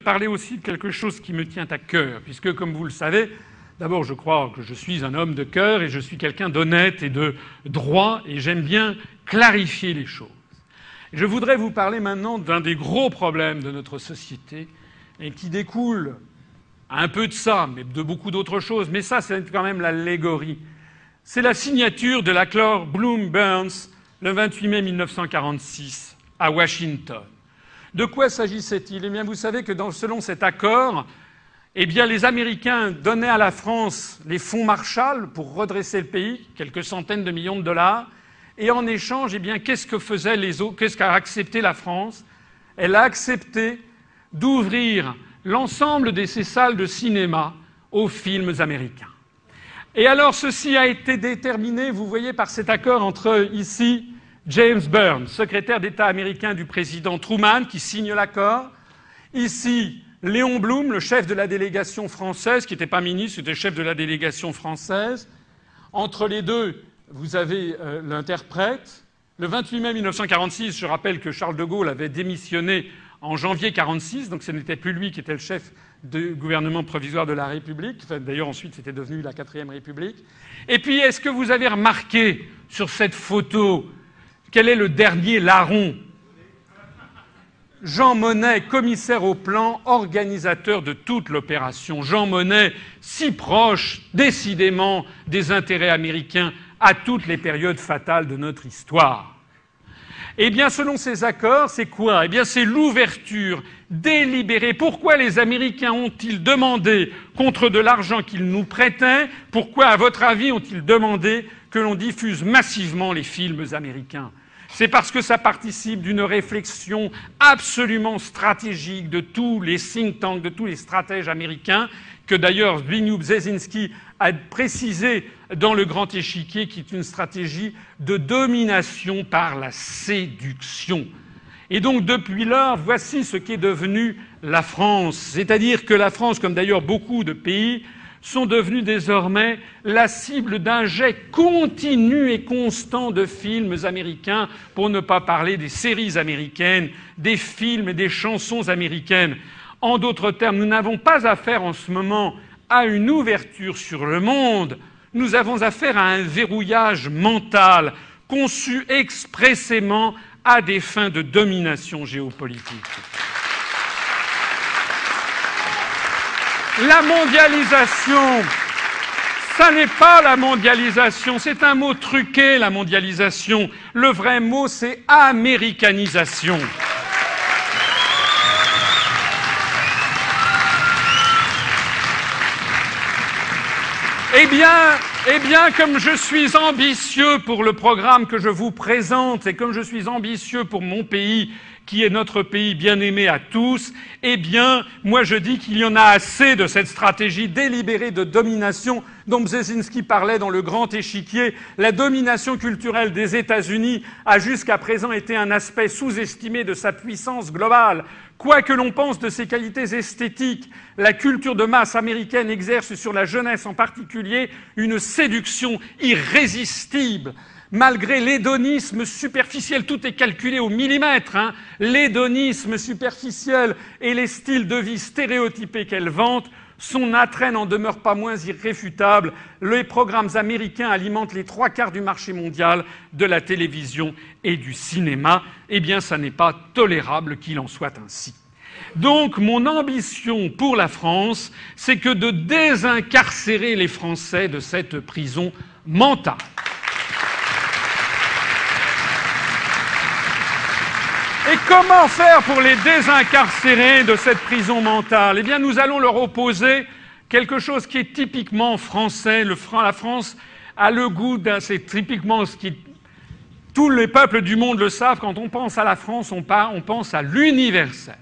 parler aussi de quelque chose qui me tient à cœur, puisque, comme vous le savez, d'abord, je crois que je suis un homme de cœur et je suis quelqu'un d'honnête et de droit, et j'aime bien clarifier les choses. Je voudrais vous parler maintenant d'un des gros problèmes de notre société et qui découle un peu de ça, mais de beaucoup d'autres choses. Mais ça, c'est quand même l'allégorie. C'est la signature de l'accord Bloom-Burns le 28 mai 1946 à Washington. De quoi s'agissait-il ? Eh bien, vous savez que selon cet accord, eh bien, les Américains donnaient à la France les fonds Marshall pour redresser le pays, quelques centaines de millions de dollars. Et en échange, eh bien, qu'est-ce qu'a accepté la France ? Elle a accepté d'ouvrir l'ensemble de ces salles de cinéma aux films américains. Et alors, ceci a été déterminé, vous voyez, par cet accord entre, ici, James Burns, secrétaire d'État américain du président Truman, qui signe l'accord. Ici, Léon Blum, le chef de la délégation française, qui n'était pas ministre, c'était chef de la délégation française. Entre les deux, vous avez l'interprète. Le 28 mai 1946, je rappelle que Charles de Gaulle avait démissionné en janvier 1946, donc ce n'était plus lui qui était le chef du gouvernement provisoire de la République. Enfin, d'ailleurs, ensuite, c'était devenu la 4e République. Et puis, est-ce que vous avez remarqué sur cette photo quel est le dernier larron ? Jean Monnet, commissaire au plan, organisateur de toute l'opération. Jean Monnet, si proche, décidément, des intérêts américains à toutes les périodes fatales de notre histoire. Eh bien, selon ces accords, c'est quoi ? Eh bien, c'est l'ouverture délibérée. Pourquoi les Américains ont-ils demandé, contre de l'argent qu'ils nous prêtaient, pourquoi, à votre avis, ont-ils demandé que l'on diffuse massivement les films américains ? C'est parce que ça participe d'une réflexion absolument stratégique de tous les think tanks, de tous les stratèges américains, que d'ailleurs Zbigniew Brzezinski a précisé dans Le Grand Échiquier, qui est une stratégie de domination par la séduction. Et donc, depuis lors, voici ce qu'est devenue la France. C'est-à-dire que la France, comme d'ailleurs beaucoup de pays, sont devenus désormais la cible d'un jet continu et constant de films américains, pour ne pas parler des séries américaines, des films et des chansons américaines. En d'autres termes, nous n'avons pas affaire en ce moment à une ouverture sur le monde, nous avons affaire à un verrouillage mental conçu expressément à des fins de domination géopolitique. La mondialisation, ça n'est pas la mondialisation, c'est un mot truqué, la mondialisation. Le vrai mot, c'est américanisation. Eh bien, comme je suis ambitieux pour le programme que je vous présente et comme je suis ambitieux pour mon pays, qui est notre pays bien-aimé à tous, eh bien, moi je dis qu'il y en a assez de cette stratégie délibérée de domination dont Brzezinski parlait dans Le Grand Échiquier. La domination culturelle des États-Unis a jusqu'à présent été un aspect sous-estimé de sa puissance globale. Quoi que l'on pense de ses qualités esthétiques, la culture de masse américaine exerce sur la jeunesse en particulier une séduction irrésistible. Malgré l'hédonisme superficiel, tout est calculé au millimètre, hein, l'hédonisme superficiel et les styles de vie stéréotypés qu'elle vante, son attrait n'en demeure pas moins irréfutable. Les programmes américains alimentent les 3/4 du marché mondial de la télévision et du cinéma. Eh bien, ça n'est pas tolérable qu'il en soit ainsi. Donc, mon ambition pour la France, c'est que de désincarcérer les Français de cette prison mentale. Et comment faire pour les désincarcérer de cette prison mentale ? Eh bien, nous allons leur opposer quelque chose qui est typiquement français. La France a le goût d'un... C'est typiquement ce qui... Tous les peuples du monde le savent. Quand on pense à la France, on pense à l'universel.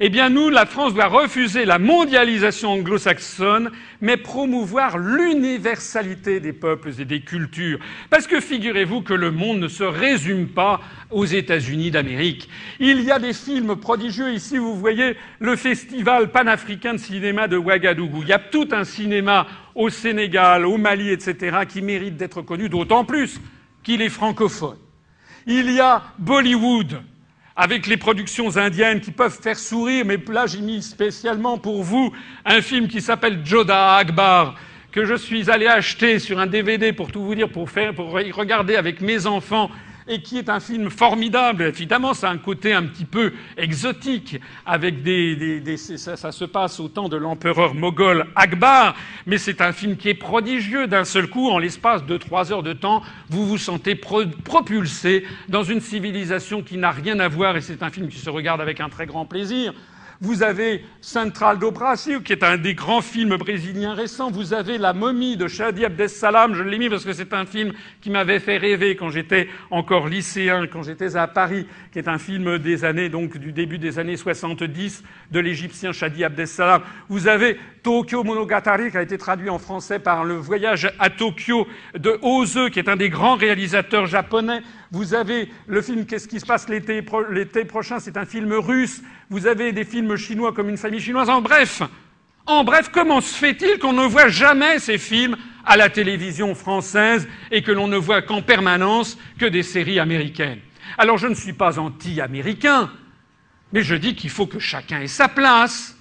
Eh bien, nous, la France doit refuser la mondialisation anglo-saxonne, mais promouvoir l'universalité des peuples et des cultures. Parce que figurez-vous que le monde ne se résume pas aux États-Unis d'Amérique. Il y a des films prodigieux. Ici, vous voyez le festival panafricain de cinéma de Ouagadougou. Il y a tout un cinéma au Sénégal, au Mali, etc., qui mérite d'être connu, d'autant plus qu'il est francophone. Il y a Bollywood, avec les productions indiennes qui peuvent faire sourire, mais là j'ai mis spécialement pour vous un film qui s'appelle Jodha Akbar, que je suis allé acheter sur un DVD pour tout vous dire, pour y regarder avec mes enfants, et qui est un film formidable. Évidemment, ça a un côté un petit peu exotique, avec ça se passe au temps de l'empereur moghol Akbar, mais c'est un film qui est prodigieux. D'un seul coup, en l'espace de 3 heures de temps, vous vous sentez propulsé dans une civilisation qui n'a rien à voir, et c'est un film qui se regarde avec un très grand plaisir. Vous avez Central do Brasil, qui est un des grands films brésiliens récents. Vous avez La momie de Chadi Abdessalam. Je l'ai mis parce que c'est un film qui m'avait fait rêver quand j'étais encore lycéen, quand j'étais à Paris, qui est un film des années, donc du début des années 70, de l'Égyptien Chadi Abdessalam. Vous avez Tokyo Monogatari, qui a été traduit en français par Le voyage à Tokyo de Ozu, qui est un des grands réalisateurs japonais. Vous avez le film Qu'est-ce qui se passe l'été prochain, c'est un film russe. Vous avez des films chinois comme Une famille chinoise. En bref, comment se fait-il qu'on ne voit jamais ces films à la télévision française et que l'on ne voit qu'en permanence que des séries américaines? Alors je ne suis pas anti-américain, mais je dis qu'il faut que chacun ait sa place.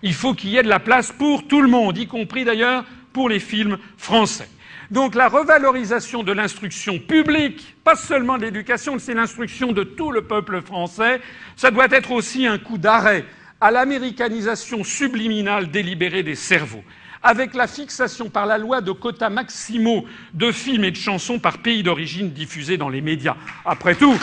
Il faut qu'il y ait de la place pour tout le monde, y compris d'ailleurs pour les films français. Donc la revalorisation de l'instruction publique, pas seulement de l'éducation, c'est l'instruction de tout le peuple français, ça doit être aussi un coup d'arrêt à l'américanisation subliminale délibérée des cerveaux, avec la fixation par la loi de quotas maximaux de films et de chansons par pays d'origine diffusés dans les médias. Après tout,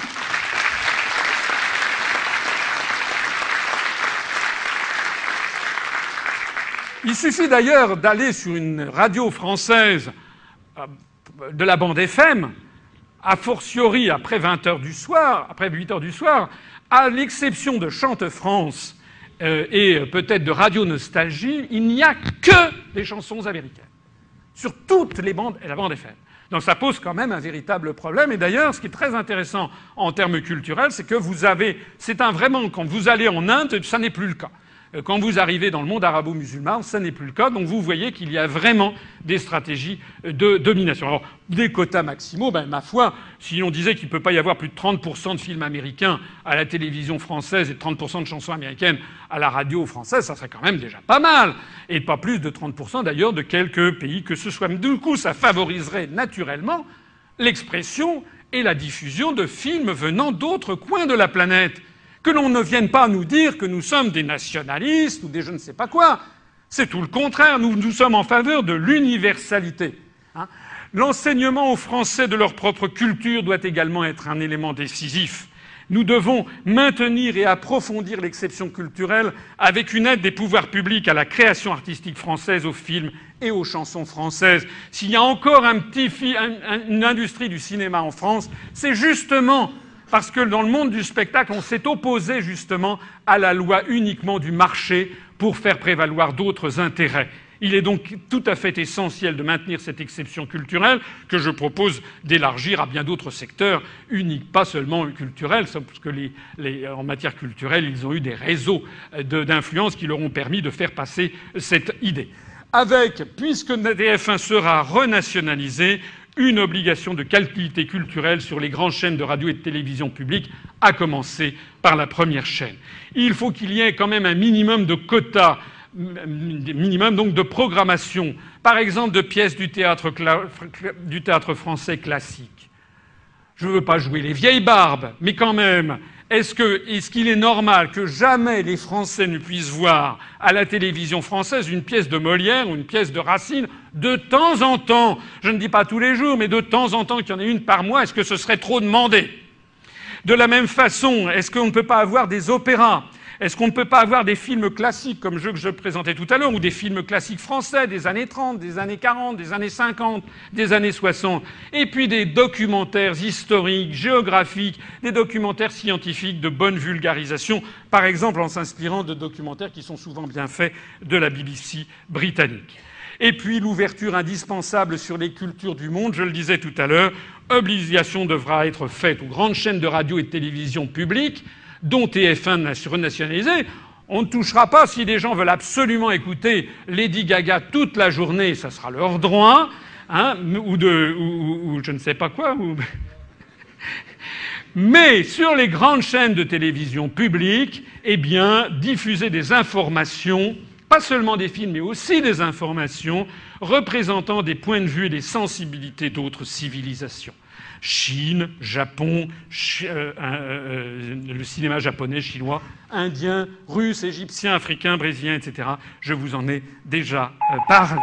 il suffit d'ailleurs d'aller sur une radio française de la bande FM, a fortiori après 20h du soir, après 8h du soir, à l'exception de Chante France et peut-être de Radio Nostalgie, il n'y a que des chansons américaines sur toutes les bandes et la bande FM. Donc ça pose quand même un véritable problème. Et d'ailleurs, ce qui est très intéressant en termes culturels, c'est que vraiment, quand vous allez en Inde, ça n'est plus le cas. Quand vous arrivez dans le monde arabo-musulman, ça n'est plus le cas. Donc vous voyez qu'il y a vraiment des stratégies de domination. Alors, des quotas maximaux, ma foi, si on disait qu'il ne peut pas y avoir plus de 30% de films américains à la télévision française et 30% de chansons américaines à la radio française, ça serait quand même déjà pas mal. Et pas plus de 30% d'ailleurs de quelques pays que ce soit. Du coup, ça favoriserait naturellement l'expression et la diffusion de films venant d'autres coins de la planète. Que l'on ne vienne pas nous dire que nous sommes des nationalistes ou des je ne sais pas quoi. C'est tout le contraire. Nous sommes en faveur de l'universalité. L'enseignement aux Français de leur propre culture doit également être un élément décisif. Nous devons maintenir et approfondir l'exception culturelle avec une aide des pouvoirs publics à la création artistique française, aux films et aux chansons françaises. S'il y a encore une industrie du cinéma en France, c'est justement parce que dans le monde du spectacle, on s'est opposé justement à la loi uniquement du marché pour faire prévaloir d'autres intérêts. Il est donc tout à fait essentiel de maintenir cette exception culturelle que je propose d'élargir à bien d'autres secteurs uniques, pas seulement culturels, parce que en matière culturelle, ils ont eu des réseaux d'influence qui leur ont permis de faire passer cette idée. Puisque TF1 sera renationalisé, une obligation de qualité culturelle sur les grandes chaînes de radio et de télévision publiques, à commencer par la première chaîne. Il faut qu'il y ait quand même un minimum de quotas, minimum donc de programmation, par exemple de pièces du théâtre français classique. Je ne veux pas jouer les vieilles barbes, mais quand même, est-ce qu'il est normal que jamais les Français ne puissent voir à la télévision française une pièce de Molière ou une pièce de Racine de temps en temps? Je ne dis pas tous les jours, mais de temps en temps qu'il y en ait une par mois. Est-ce que ce serait trop demandé? De la même façon, est-ce qu'on ne peut pas avoir des opéras? Est-ce qu'on ne peut pas avoir des films classiques comme que je présentais tout à l'heure, ou des films classiques français des années 30, des années 40, des années 50, des années 60, et puis des documentaires historiques, géographiques, des documentaires scientifiques de bonne vulgarisation, par exemple en s'inspirant de documentaires qui sont souvent bien faits de la BBC britannique. Et puis l'ouverture indispensable sur les cultures du monde, je le disais tout à l'heure, obligation devra être faite aux grandes chaînes de radio et de télévision publiques, dont TF1 renationalisé. On ne touchera pas si les gens veulent absolument écouter Lady Gaga toute la journée, ça sera leur droit, ou je ne sais pas quoi. Mais sur les grandes chaînes de télévision publiques, eh bien, diffuser des informations, pas seulement des films, mais aussi des informations représentant des points de vue et des sensibilités d'autres civilisations. Chine, Japon, le cinéma japonais, chinois, indien, russe, égyptien, africain, brésilien, etc. Je vous en ai déjà parlé.